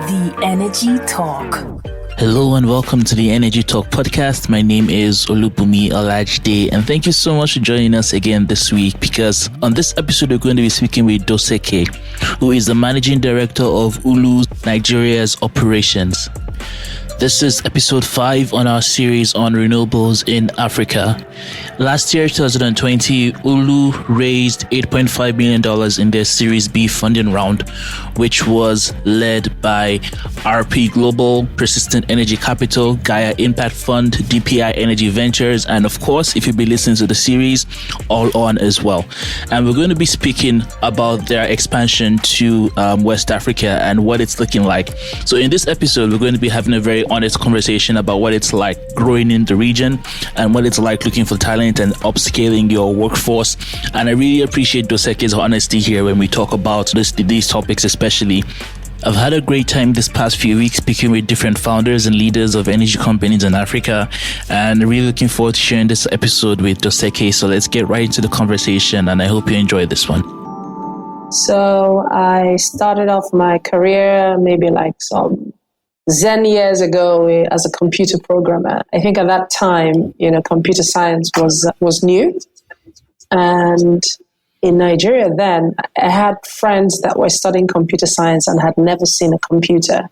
The Energy Talk. Hello and welcome to the Energy Talk podcast. My name is Olubumi Olajide, and thank you so much for joining us again this week, because on this episode we're going to be speaking with Doseke, who is the Managing Director of Oolu Nigeria's operations. This is episode 5 on our series on renewables in Africa. Last year, 2020, Oolu raised $8.5 million in their Series B funding round, which was led by RP Global, Persistent Energy Capital, Gaia Impact Fund, DPI Energy Ventures, and of course, if you've been listening to the series, All On as well. And we're going to be speaking about their expansion to West Africa and what it's looking like. So in this episode, we're going to be having a very honest conversation about what it's like growing in the region and what it's like looking for talent and upscaling your workforce. And I really appreciate Doseke's honesty here when we talk about these topics especially. I've had a great time this past few weeks speaking with different founders and leaders of energy companies in Africa, and really looking forward to sharing this episode with Doseke. So let's get right into the conversation, and I hope you enjoy this one. So I started off my career maybe like some Zen years ago as a computer programmer. I think at that time, computer science was new. And in Nigeria then, I had friends that were studying computer science and had never seen a computer.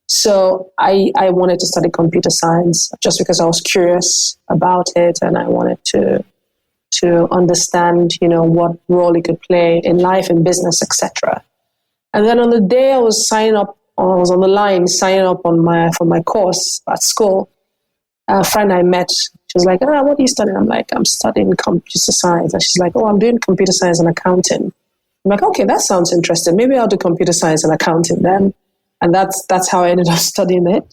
So I wanted to study computer science just because I was curious about it, and I wanted to understand, what role it could play in life and business, etc. And then on the day I was on the line signing up for my course at school, a friend I met, she was like, what are you studying? I'm like, I'm studying computer science. And she's like, I'm doing computer science and accounting. I'm like, okay, that sounds interesting. Maybe I'll do computer science and accounting then. And that's how I ended up studying it.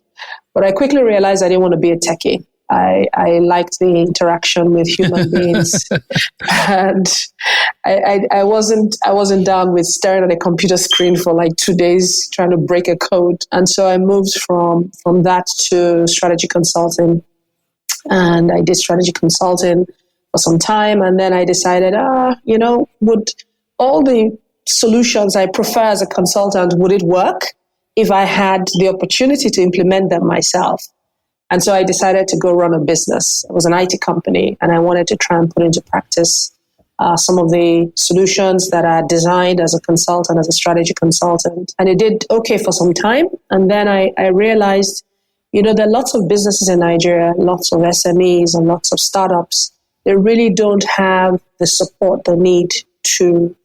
But I quickly realized I didn't want to be a techie. I liked the interaction with human beings, and I wasn't down with staring at a computer screen for like 2 days trying to break a code. And so I moved from that to strategy consulting, and I did strategy consulting for some time, and then I decided, would all the solutions I prefer as a consultant, would it work if I had the opportunity to implement them myself? And so I decided to go run a business. It was an IT company, and I wanted to try and put into practice some of the solutions that I designed as a consultant, as a strategy consultant. And it did okay for some time. And then I realized, there are lots of businesses in Nigeria, lots of SMEs and lots of startups. They really don't have the support they need to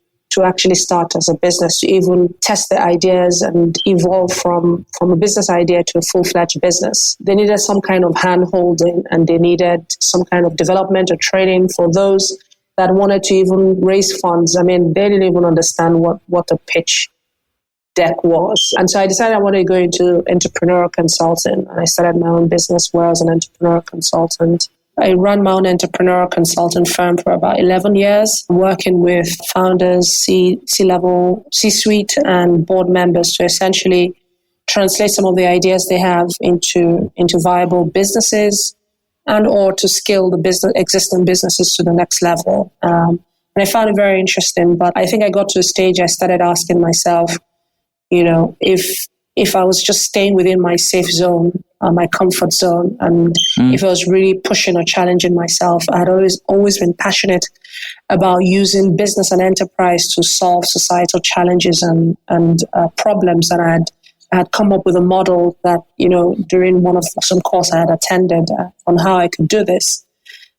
actually start as a business, to even test their ideas and evolve from a business idea to a full-fledged business. They needed some kind of hand-holding, and they needed some kind of development or training for those that wanted to even raise funds. I mean, they didn't even understand what the pitch deck was. And so I decided I wanted to go into entrepreneurial consulting, and I started my own business where I was an entrepreneurial consultant. I ran my own entrepreneurial consulting firm for about 11 years, working with founders, C-level, C-suite, and board members to essentially translate some of the ideas they have into viable businesses, and or to scale the existing businesses to the next level. And I found it very interesting. But I think I got to a stage I started asking myself, if I was just staying within my safe zone, my comfort zone, and if I was really pushing or challenging myself. I had always been passionate about using business and enterprise to solve societal challenges and problems. And I had come up with a model that, during one of some course I had attended on how I could do this.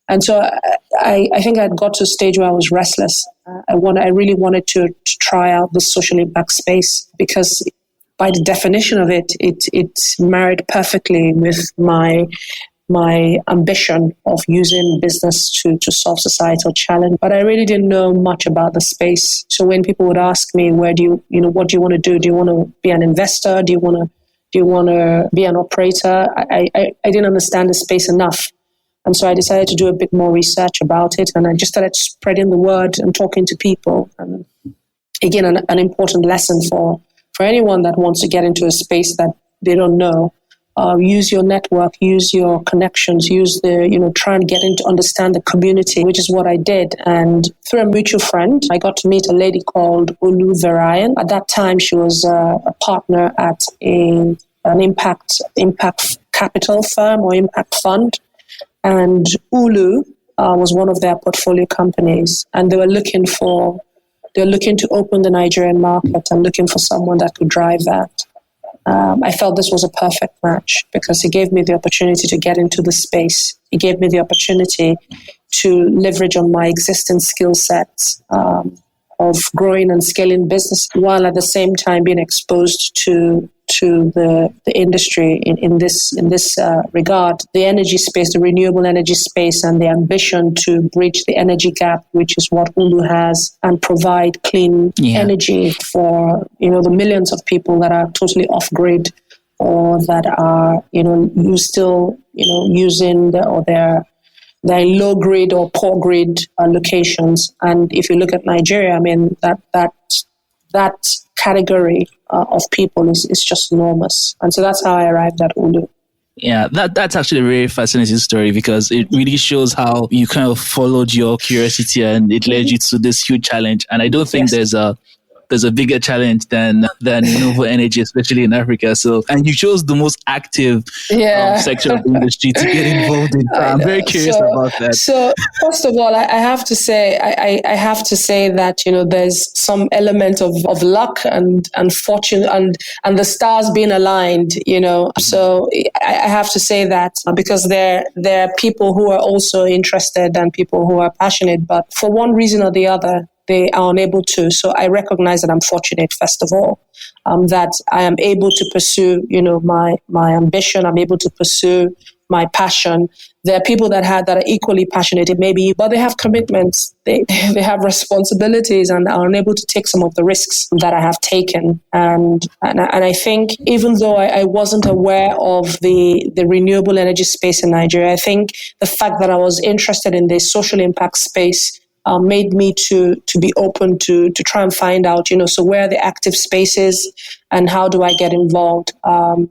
And so I think I got to a stage where I was restless. I really wanted to try out the social impact space, because by the definition of it married perfectly with my ambition of using business to solve societal challenge. But I really didn't know much about the space. So when people would ask me, what do you want to do? Do you want to be an investor? Do you want to be an operator? I didn't understand the space enough. And so I decided to do a bit more research about it. And I just started spreading the word and talking to people. And again, an important lesson for anyone that wants to get into a space that they don't know. use your network, use your connections, try and get into understand the community, which is what I did. And through a mutual friend, I got to meet a lady called Oolu Solar. At that time, she was a partner at an impact capital firm or impact fund. And Oolu was one of their portfolio companies. And they were looking to open the Nigerian market and looking for someone that could drive that. I felt this was a perfect match because he gave me the opportunity to get into the space. He gave me the opportunity to leverage on my existing skill sets of growing and scaling business, while at the same time being exposed to the industry in this regard, the energy space, the renewable energy space, and the ambition to bridge the energy gap, which is what Oolu has, and provide clean energy for the millions of people that are totally off grid or that are using they're in low grid or poor grid locations. And if you look at Nigeria, I mean that category of people is just enormous. And so that's how I arrived at Oolu. Yeah, that's actually a very fascinating story because it really shows how you kind of followed your curiosity and it led you to this huge challenge. And I don't think there's a bigger challenge than renewable energy, especially in Africa. So, and you chose the most active sector of the industry to get involved in. I'm very curious about that. So, first of all, I have to say, I have to say that there's some element of luck and fortune and the stars being aligned. So I have to say that because there are people who are also interested and people who are passionate, but for one reason or the other, they are unable to. So I recognize that I'm fortunate, first of all, that I am able to pursue, my ambition. I'm able to pursue my passion. There are people that are equally passionate, but they have commitments. They have responsibilities and are unable to take some of the risks that I have taken. And I think even though I wasn't aware of the renewable energy space in Nigeria, I think the fact that I was interested in the social impact space made me to be open to try and find out, so where are the active spaces and how do I get involved? I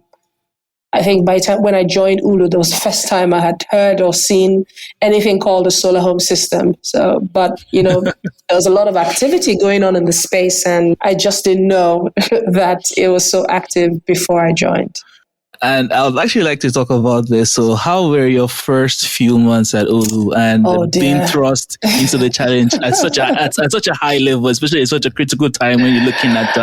think by the time when I joined Oolu, that was the first time I had heard or seen anything called a solar home system. So, but, there was a lot of activity going on in the space and I just didn't know that it was so active before I joined. And I would actually like to talk about this. So how were your first few months at Oolu and being thrust into the challenge at such a high level, especially at such a critical time when you're looking at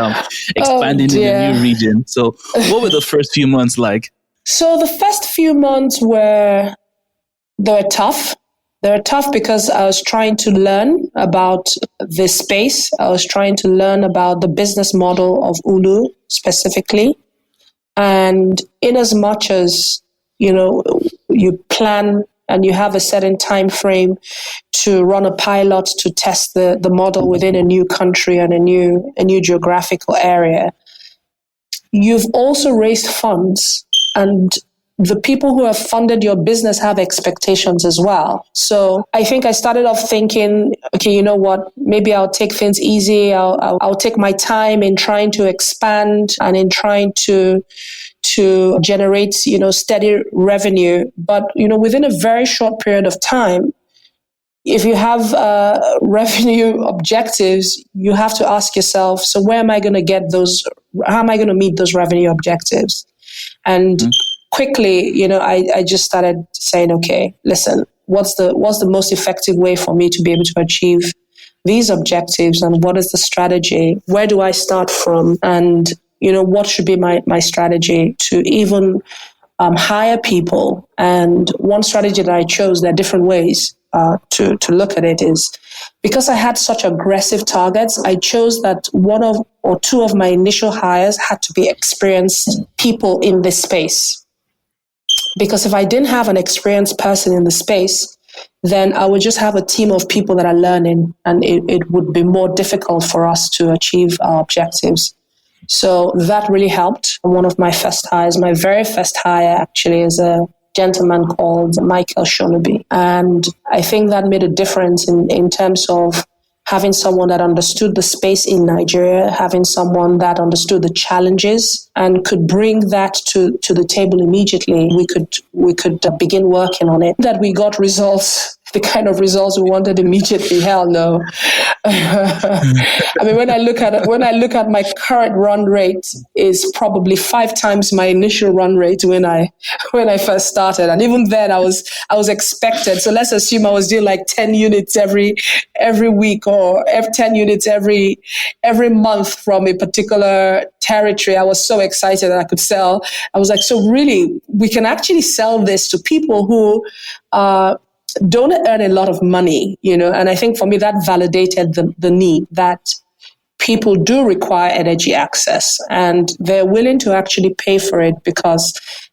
expanding in a new region? So what were the first few months like? So the first few months were tough. They were tough because I was trying to learn about this space. I was trying to learn about the business model of Oolu specifically. And in as much as, you plan and you have a certain time frame to run a pilot to test the model within a new country and a new geographical area, you've also raised funds and the people who have funded your business have expectations as well. So I think I started off thinking, okay, you know what, maybe I'll take things easy. I'll take my time in trying to expand and in trying to generate, steady revenue. But, within a very short period of time, if you have revenue objectives, you have to ask yourself, so where am I going to get those? How am I going to meet those revenue objectives? And quickly, I just started saying, okay, listen, what's the most effective way for me to be able to achieve these objectives? And what is the strategy? Where do I start from? And, what should be my strategy to even hire people? And one strategy that I chose, there are different ways to look at it, is because I had such aggressive targets, I chose that one or two of my initial hires had to be experienced people in this space. Because if I didn't have an experienced person in the space, then I would just have a team of people that are learning, and it would be more difficult for us to achieve our objectives. So that really helped. One of my first hires, my very first hire actually, is a gentleman called Michael Shonaby. And I think that made a difference in terms of having someone that understood the space in Nigeria, having someone that understood the challenges and could bring that to the table immediately, we could begin working on it. That we got results, the kind of results we wanted immediately. Hell no. I mean, when I look at my current run rate is probably 5 times my initial run rate when I first started, and even then I was expected. So let's assume I was doing like 10 units every week or 10 units every month from a particular territory. I was so excited that I could sell. I was like, so really, we can actually sell this to people who don't earn a lot of money, and I think for me that validated the need that people do require energy access and they're willing to actually pay for it because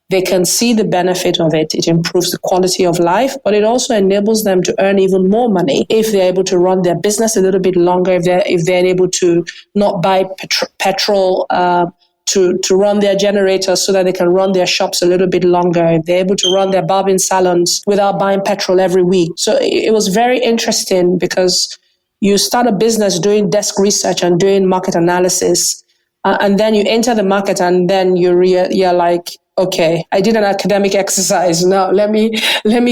they can see the benefit of it. It improves the quality of life, but it also enables them to earn even more money if they're able to run their business a little bit longer, if they're able to not buy petrol to run their generators so that they can run their shops a little bit longer, if they're able to run their barbing salons without buying petrol every week. So it was very interesting because you start a business doing desk research and doing market analysis, and then you enter the market and then you're like, okay, I did an academic exercise. Now let me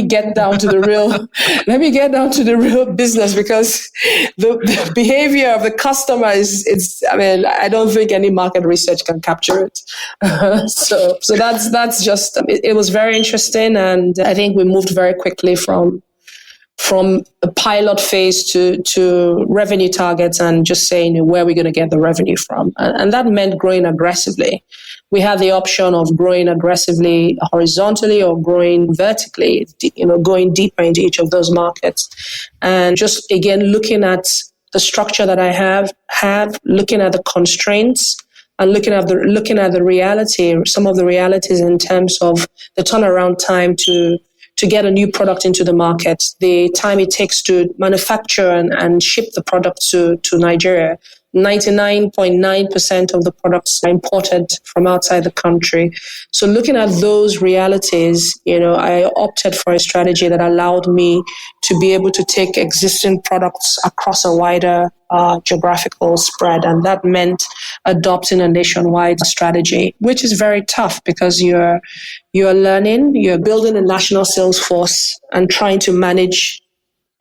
get down to the real business, because the behavior of the customer I don't think any market research can capture it. So that's just, it was very interesting. And I think we moved very quickly from a pilot phase to revenue targets and just saying where we're going to get the revenue from. And that meant growing aggressively. We had the option of growing aggressively horizontally or growing vertically, going deeper into each of those markets. And just, again, looking at the structure that I have, looking at the constraints and looking at the reality, some of the realities in terms of the turnaround time to get a new product into the market, the time it takes to manufacture and ship the product to Nigeria. 99.9% of the products are imported from outside the country. So looking at those realities, I opted for a strategy that allowed me to be able to take existing products across a wider geographical spread. And that meant adopting a nationwide strategy, which is very tough because you're learning, you're building a national sales force and trying to manage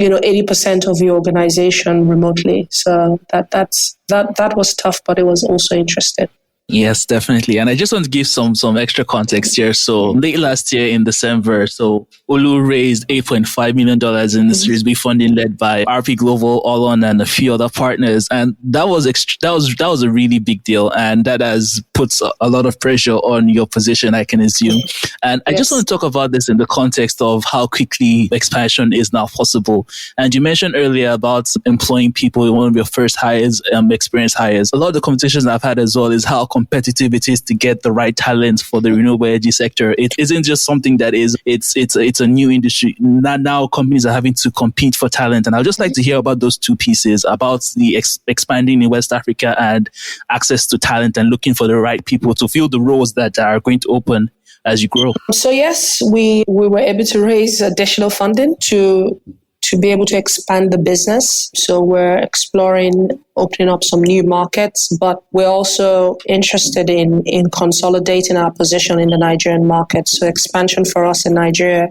80% of your organization remotely. So that was tough, but it was also interesting. Yes, definitely. And I just want to give some extra context here. So late last year in December, Oolu raised $8.5 million in the Series B funding led by RP Global, Oolon, and a few other partners. And that was a really big deal. And that has put a lot of pressure on your position, I can assume. And I just want to talk about this in the context of how quickly expansion is now possible. And you mentioned earlier about employing people in one of your first hires, experienced hires. A lot of the conversations I've had as well is how competitive it is to get the right talent for the renewable energy sector. It isn't just something that it's a new industry. Now companies are having to compete for talent. And I'd just like to hear about those two pieces, about the expanding in West Africa and access to talent and looking for the right people to fill the roles that are going to open as you grow. So yes, we were able to raise additional funding to be able to expand the business. So we're exploring opening up some new markets, but we're also interested in consolidating our position in the Nigerian market. So expansion for us in Nigeria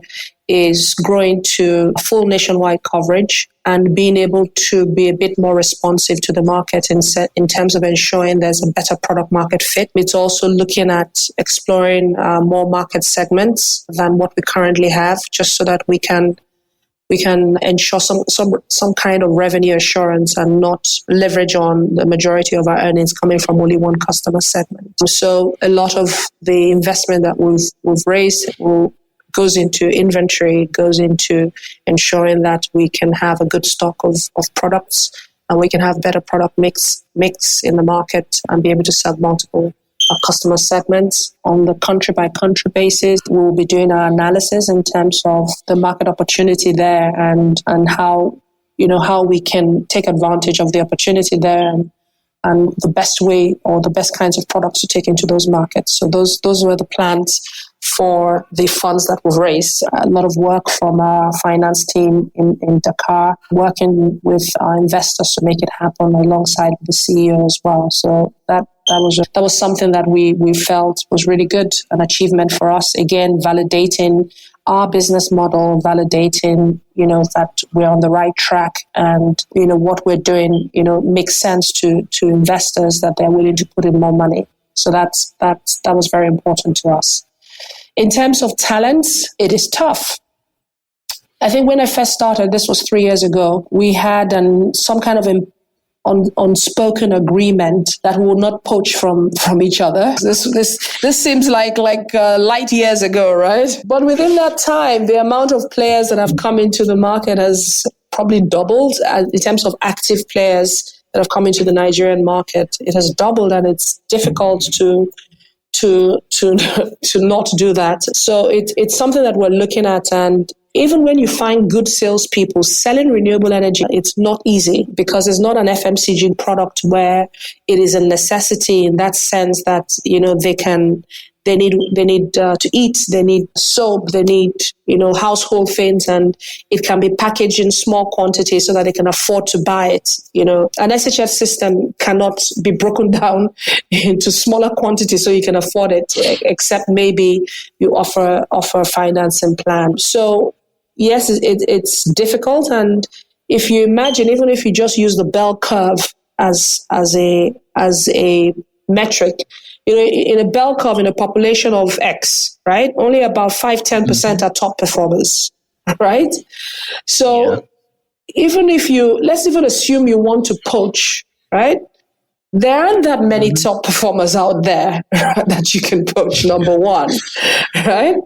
is growing to full nationwide coverage and being able to be a bit more responsive to the market in terms of ensuring there's a better product market fit. It's also looking at exploring more market segments than what we currently have, just so that we can ensure some kind of revenue assurance and not leverage on the majority of our earnings coming from only one customer segment. So a lot of the investment that we've raised goes into inventory, goes into ensuring that we can have a good stock of products and we can have better product mix in the market and be able to serve multiple customer segments on the country by country basis. We'll be doing our analysis in terms of the market opportunity there and how we can take advantage of the opportunity there and the best way or the best kinds of products to take into those markets. So those were the plans for the funds that we've raised. A lot of work from our finance team in Dakar, working with our investors to make it happen alongside the CEO as well. So that was something that we felt was really good, an achievement for us. Again, validating our business model, validating, that we're on the right track, and, what we're doing, makes sense to investors, that they're willing to put in more money. So that was very important to us. In terms of talents, it is tough. I think when I first started, this was 3 years ago, we had some kind of unspoken agreement that we would not poach from each other. This seems like light years ago, right? But within that time, the amount of players that have come into the market has probably doubled. In terms of active players that have come into the Nigerian market, it has doubled, and it's difficult to not do that. So it's something that we're looking at. And even when you find good salespeople selling renewable energy, it's not easy, because it's not an FMCG product where it is a necessity in that sense that, they need to eat, they need soap, they need, household things, and it can be packaged in small quantities so that they can afford to buy it. An SHF system cannot be broken down into smaller quantities so you can afford it, except maybe you offer a financing plan. So yes, it's difficult. And if you imagine, even if you just use the bell curve as a metric, in a bell curve in a population of X, right? Only about 5-10% are top performers, right? So even if let's even assume you want to poach, right? There aren't that many top performers out there that you can poach, number one, right?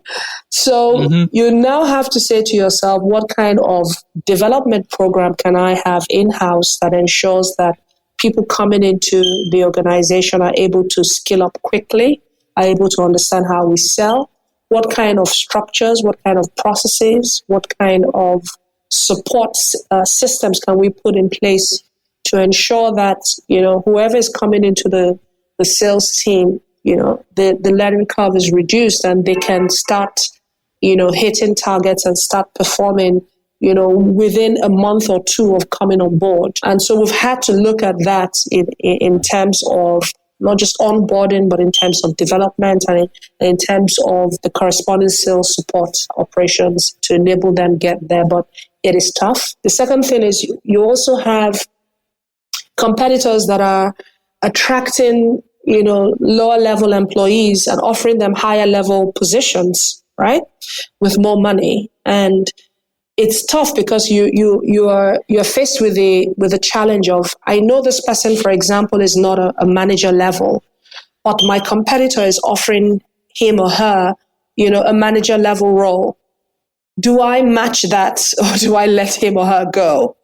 So you now have to say to yourself, what kind of development program can I have in-house that ensures that people coming into the organization are able to skill up quickly, are able to understand how we sell, what kind of structures, what kind of processes, what kind of support systems can we put in place to ensure that, whoever is coming into the sales team, the learning curve is reduced and they can start, hitting targets and start performing, within a month or two of coming on board. And so we've had to look at that in terms of not just onboarding, but in terms of development and in terms of the corresponding sales support operations to enable them get there. But it is tough. The second thing is you also have competitors that are attracting, lower level employees and offering them higher level positions, right? With more money. And it's tough because you're faced with the challenge of, I know this person, for example, is not a manager level, but my competitor is offering him or her, a manager level role. Do I match that, or do I let him or her go?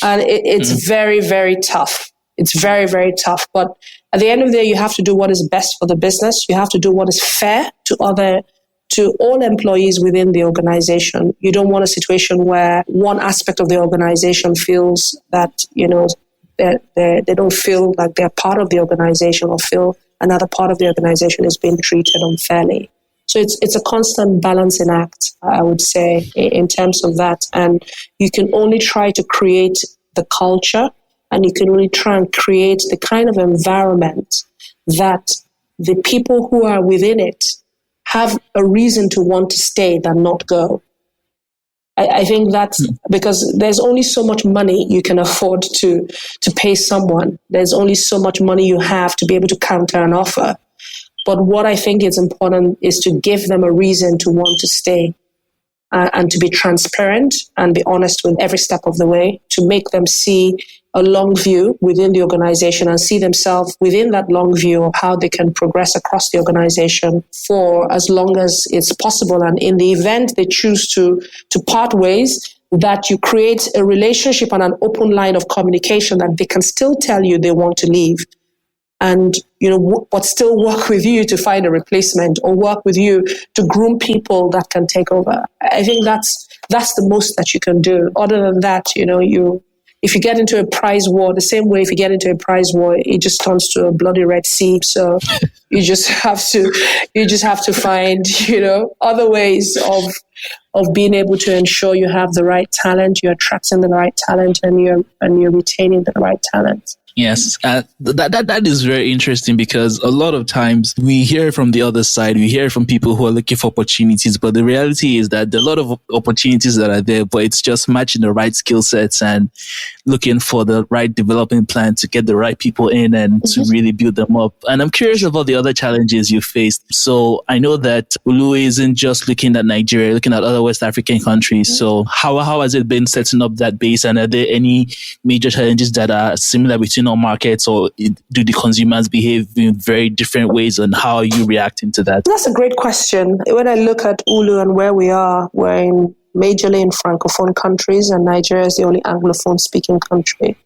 And it's very, very tough. It's very, very tough. But at the end of the day, you have to do what is best for the business. You have to do what is fair to all employees within the organization. You don't want a situation where one aspect of the organization feels that, they don't feel like they're part of the organization, or feel another part of the organization is being treated unfairly. So it's a constant balancing act, I would say, in terms of that. And you can only try to create the culture, and you can only try and create the kind of environment that the people who are within it have a reason to want to stay than not go. I think that's because there's only so much money you can afford to pay someone. There's only so much money you have to be able to counter an offer. But what I think is important is to give them a reason to want to stay, and to be transparent and be honest with every step of the way, to make them see a long view within the organization and see themselves within that long view of how they can progress across the organization for as long as it's possible. And in the event they choose to part ways, that you create a relationship and an open line of communication that they can still tell you they want to leave. And, but still work with you to find a replacement, or work with you to groom people that can take over. I think that's the most that you can do. Other than that, if you get into a price war, the same way if you get into a price war, it just turns to a bloody Red Sea. So You just have to find, other ways of being able to ensure you have the right talent, you're attracting the right talent, and you're retaining the right talent. Yes, that is very interesting, because a lot of times we hear from the other side, we hear from people who are looking for opportunities, but the reality is that there are a lot of opportunities that are there, but it's just matching the right skill sets and looking for the right development plan to get the right people in and to really build them up. And I'm curious about the other challenges you faced. So I know that Oolu isn't just looking at Nigeria, looking at other West African countries. So how has it been setting up that base? And are there any major challenges that are similar between our markets, or do the consumers behave in very different ways, and how are you reacting to that? That's a great question. When I look at Oolu and where we are, we're majorly in Francophone countries, and Nigeria is the only Anglophone speaking country.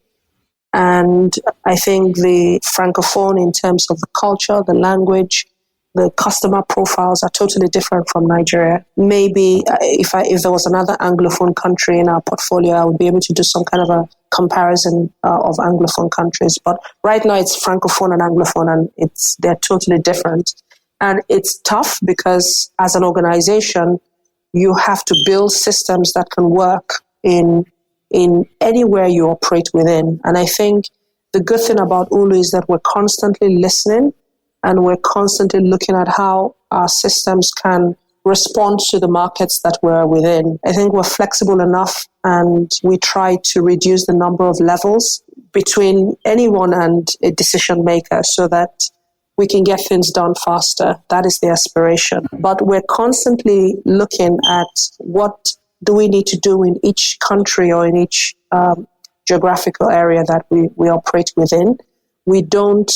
And I think the Francophone, in terms of the culture, the language, the customer profiles, are totally different from Nigeria. Maybe if there was another Anglophone country in our portfolio, I would be able to do some kind of a comparison of Anglophone countries. But right now it's Francophone and Anglophone, and they're totally different. And it's tough because as an organization, you have to build systems that can work in anywhere you operate within. And I think the good thing about Oolu is that we're constantly listening, and we're constantly looking at how our systems can respond to the markets that we're within. I think we're flexible enough, and we try to reduce the number of levels between anyone and a decision maker so that we can get things done faster. That is the aspiration. But we're constantly looking at what do we need to do in each country or in each geographical area that we operate within. We don't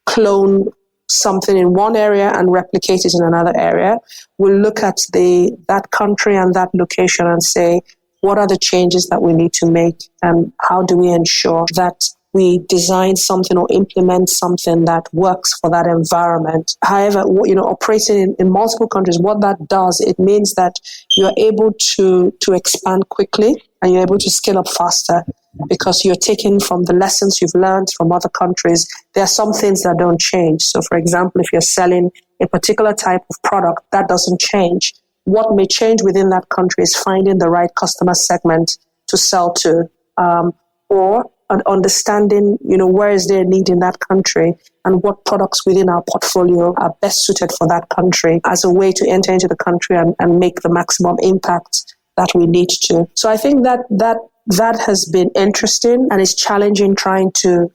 clone something in one area and replicate it in another area. We'll look at that country and that location and say, what are the changes that we need to make, and how do we ensure that we design something or implement something that works for that environment. However, operating in multiple countries, what that does, it means that you're able to expand quickly, and you're able to scale up faster, because you're taking from the lessons you've learned from other countries. There are some things that don't change. So, for example, if you're selling a particular type of product, that doesn't change. What may change within that country is finding the right customer segment to sell to, or understanding, where is their need in that country, and what products within our portfolio are best suited for that country as a way to enter into the country and make the maximum impact that we need to. So I think that has been interesting, and it's challenging trying to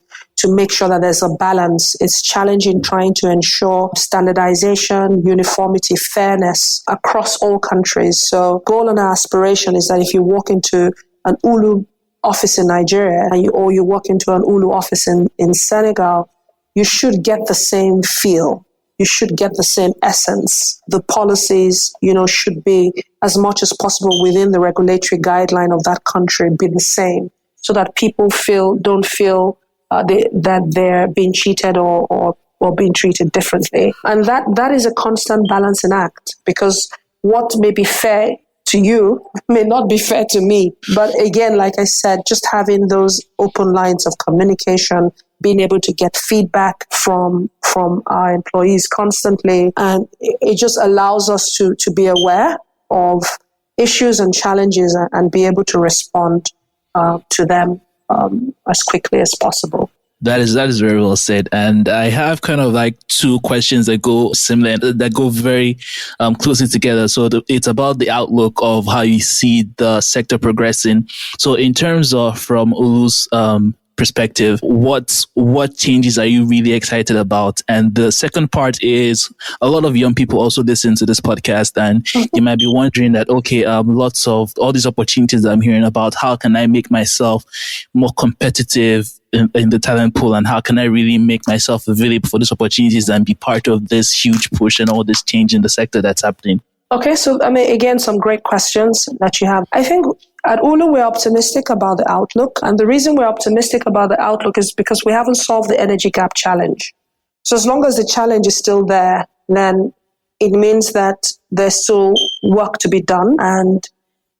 make sure that there's a balance. It's challenging trying to ensure standardization, uniformity, fairness across all countries. So goal and our aspiration is that if you walk into an Oolu office in Nigeria, or you walk into an Oolu office in Senegal, you should get the same feel. You should get the same essence. The policies, should be as much as possible within the regulatory guideline of that country, be the same, so that people don't feel that they're being cheated or being treated differently. And that is a constant balancing act, because what may be fair to you may not be fair to me. But again, like I said, just having those open lines of communication, being able to get feedback from our employees constantly, and it just allows us to be aware of issues and challenges and be able to respond to them as quickly as possible. That is very well said. And I have kind of like two questions that go similar, that go very closely together. So it's about the outlook of how you see the sector progressing. So in terms of from Oolu's perspective, what changes are you really excited about? And the second part is, a lot of young people also listen to this podcast, and you might be wondering that, okay, lots of all these opportunities that I'm hearing about, how can I make myself more competitive in the talent pool, and how can I really make myself available for these opportunities and be part of this huge push and all this change in the sector that's happening? Okay, so again, some great questions that you have. I think at Oolu, we're optimistic about the outlook. And the reason we're optimistic about the outlook is because we haven't solved the energy gap challenge. So as long as the challenge is still there, then it means that there's still work to be done, and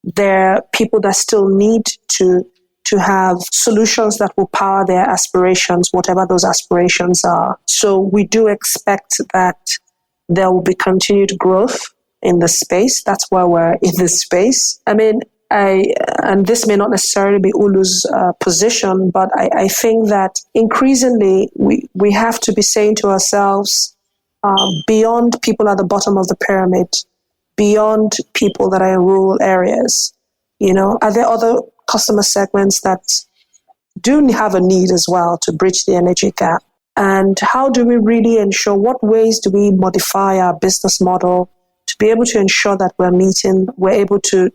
there are people that still need to to have solutions that will power their aspirations, whatever those aspirations are. So we do expect that there will be continued growth in the space. That's why we're in this space. I mean, and this may not necessarily be Oolu's position, but I think that increasingly we have to be saying to ourselves, beyond people at the bottom of the pyramid, beyond people that are in rural areas, are there other customer segments that do have a need as well to bridge the energy gap? And how do we really ensure, what ways do we modify our business model to be able to ensure that we're able to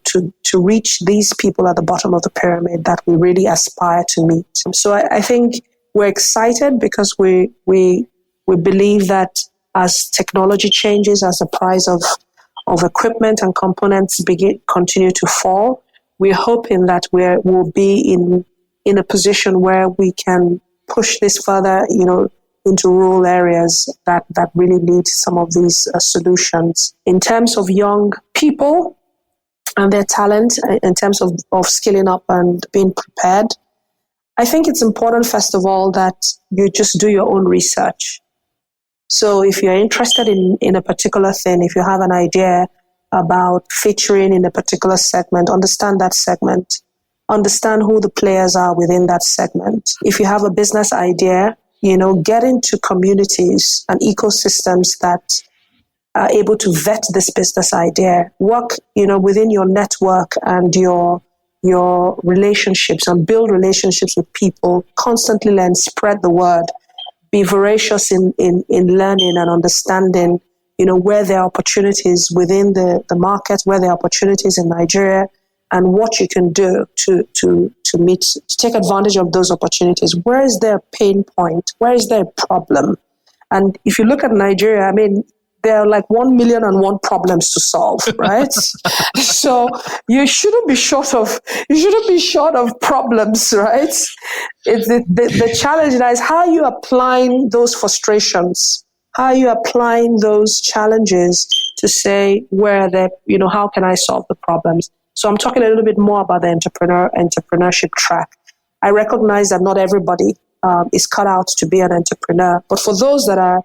reach these people at the bottom of the pyramid that we really aspire to meet? So I think we're excited because we believe that as technology changes, as the price of equipment and components continue to fall, we're hoping that we'll be in a position where we can push this further, into rural areas that really need some of these solutions. In terms of young people and their talent, in terms of skilling up and being prepared, I think it's important, first of all, that you just do your own research. So if you're interested in a particular thing, if you have an idea about featuring in a particular segment, understand that segment. Understand who the players are within that segment. If you have a business idea, get into communities and ecosystems that are able to vet this business idea. Work, within your network and your relationships, and build relationships with people. Constantly learn, spread the word. Be voracious in learning and understanding, where there are opportunities within the market, where there are opportunities in Nigeria, and what you can do to take advantage of those opportunities. Where is there a pain point? Where is there a problem? And if you look at Nigeria, I mean, there are like 1,000,001 problems to solve, right? So you shouldn't be short of problems, right? It's the challenge now is how are you applying those frustrations? How are you applying those challenges to say how can I solve the problems? So I'm talking a little bit more about the entrepreneurship track. I recognize that not everybody is cut out to be an entrepreneur, but for those that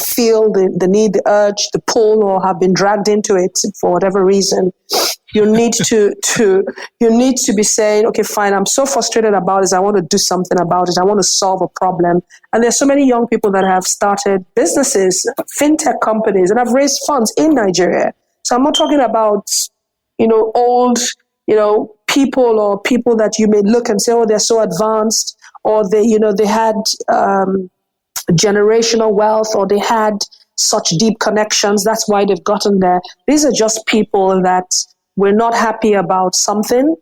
feel the need, the urge, the pull, or have been dragged into it for whatever reason, you need to be saying, okay, fine, I'm so frustrated about this. I want to do something about it. I want to solve a problem. And there's so many young people that have started businesses, fintech companies, and have raised funds in Nigeria. So I'm not talking about old, people or people that you may look and say, oh, they're so advanced, or they had generational wealth, or they had such deep connections. That's why they've gotten there. These are just people that were not happy about something.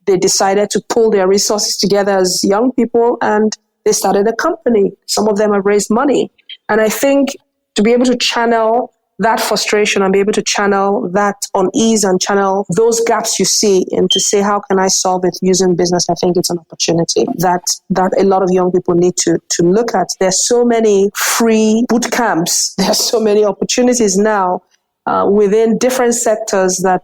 They decided to pull their resources together as young people, and they started a company. Some of them have raised money. And I think to be able to channel that frustration and be able to channel that unease and channel those gaps you see and to say, how can I solve it using business? I think it's an opportunity that a lot of young people need to look at. There's so many free boot camps. There's so many opportunities now within different sectors that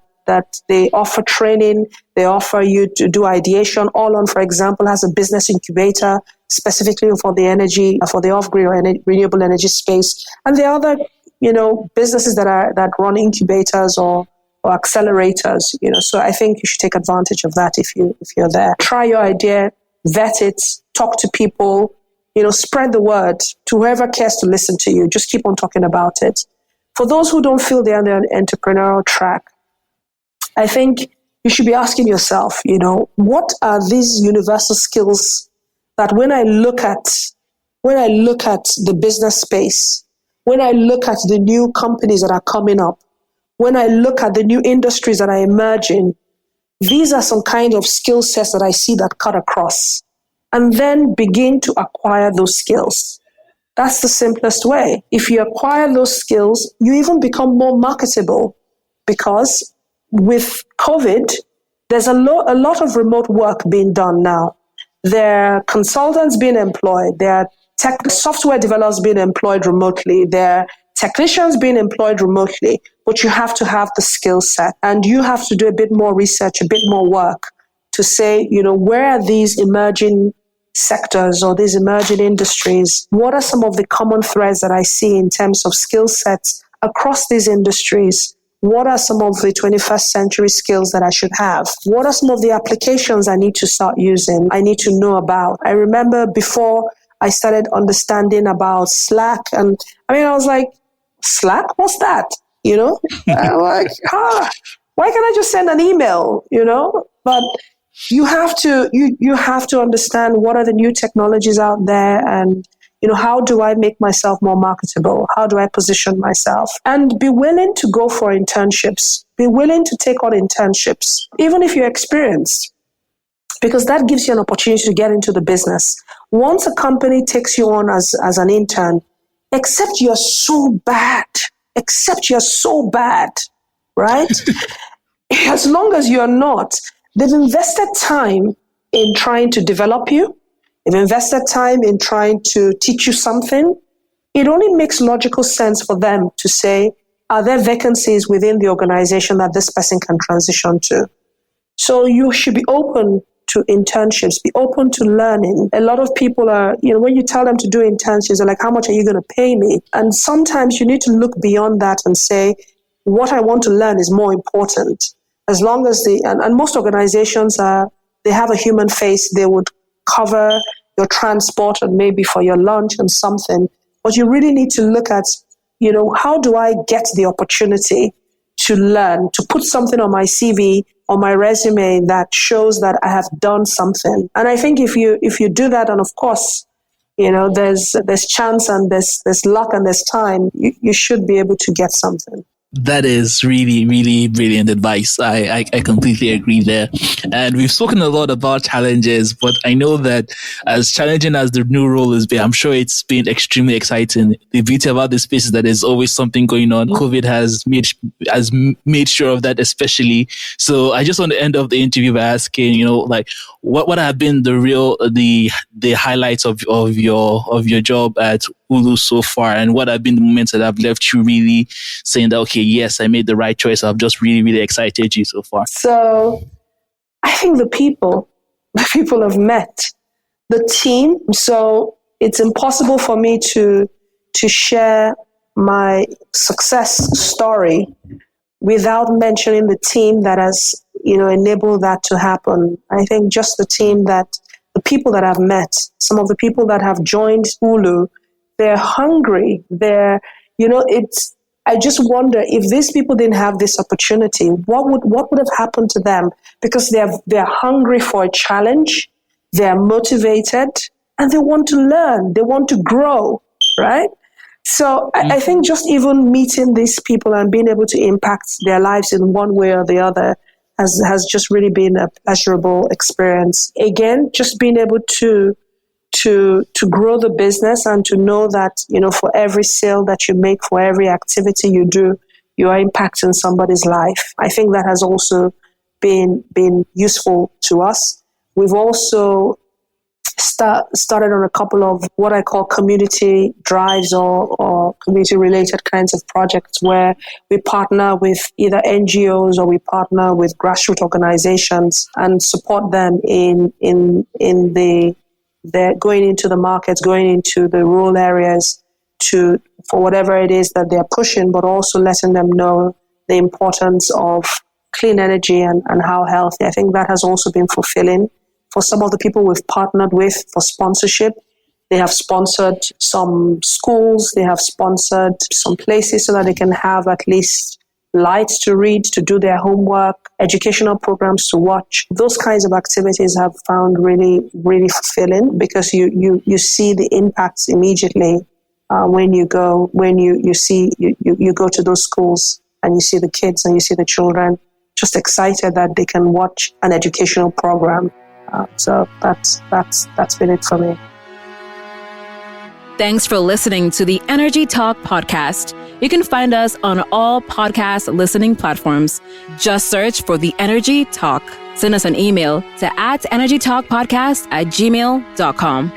they offer training. They offer you to do ideation. Allon, for example, has a business incubator specifically for the energy, for the off-grid or renewable energy space. And there are other businesses that run incubators or accelerators, so I think you should take advantage of that if you're there. Try your idea, vet it, talk to people, spread the word to whoever cares to listen to you. Just keep on talking about it. For those who don't feel they're on the entrepreneurial track, I think you should be asking yourself, what are these universal skills that when I look at the business space, when I look at the new companies that are coming up, when I look at the new industries that are emerging, these are some kind of skill sets that I see that cut across, and then begin to acquire those skills. That's the simplest way. If you acquire those skills, you even become more marketable, because with COVID, there's a lot of remote work being done now. There are consultants being employed. There are software developers being employed remotely. There are technicians being employed remotely. But you have to have the skill set, and you have to do a bit more research, a bit more work to say, where are these emerging sectors or these emerging industries? What are some of the common threads that I see in terms of skill sets across these industries? What are some of the 21st century skills that I should have? What are some of the applications I need to start using? I need to know about. I remember before I started understanding about Slack, and I was like, Slack? What's that? Why can't I just send an email? But you have to understand what are the new technologies out there, and how do I make myself more marketable? How do I position myself? And be willing to go for internships. Be willing to take on internships, even if you're experienced, because that gives you an opportunity to get into the business. Once a company takes you on as an intern, except you're so bad, right? As long as you're not, they've invested time in trying to develop you. They've invested time in trying to teach you something. It only makes logical sense for them to say, are there vacancies within the organization that this person can transition to? So you should be open to internships, be open to learning. A lot of people are, when you tell them to do internships, they're like, how much are you going to pay me? And sometimes you need to look beyond that and say, what I want to learn is more important. As long as and most organizations they have a human face, they would cover your transport and maybe for your lunch and something. But you really need to look at, how do I get the opportunity to learn, to put something on my CV or my resume that shows that I have done something. And I think if you do that, and of course, there's chance and there's luck and there's time, you should be able to get something. That is really, really brilliant advice. I completely agree there. And we've spoken a lot about challenges, but I know that as challenging as the new role has been, I'm sure it's been extremely exciting. The beauty about this space is that there's always something going on. COVID has made sure of that, especially. So I just want to end off the interview by asking, what have been the highlights of your job at Oolu so far, and what have been the moments that have left you really saying that, okay, yes, I made the right choice. I've just really, really excited you so far? So I think the people I've met, the team. So it's impossible for me to share my success story without mentioning the team that has, enabled that to happen. I think just the people that I've met, some of the people that have joined Oolu, they're hungry. I just wonder if these people didn't have this opportunity, what would have happened to them? Because they're hungry for a challenge, they're motivated, and they want to learn, they want to grow, right? So I think just even meeting these people and being able to impact their lives in one way or the other has just really been a pleasurable experience. Again, just being able to grow the business and to know that, for every sale that you make, for every activity you do, you are impacting somebody's life. I think that has also been useful to us. We've also started on a couple of what I call community drives or community-related kinds of projects where we partner with either NGOs or we partner with grassroots organizations and support them in they're going into the markets, going into the rural areas for whatever it is that they're pushing, but also letting them know the importance of clean energy and how healthy. I think that has also been fulfilling. For some of the people we've partnered with for sponsorship, they have sponsored some schools, they have sponsored some places so that they can have at least lights to read, to do their homework, educational programs to watch. Those kinds of activities have found really, really fulfilling because you see the impacts immediately when you go to those schools and you see the kids and you see the children just excited that they can watch an educational program. So that's been it for me. Thanks for listening to the Energy Talk podcast. You can find us on all podcast listening platforms. Just search for the Energy Talk. Send us an email to @energytalkpodcast@gmail.com.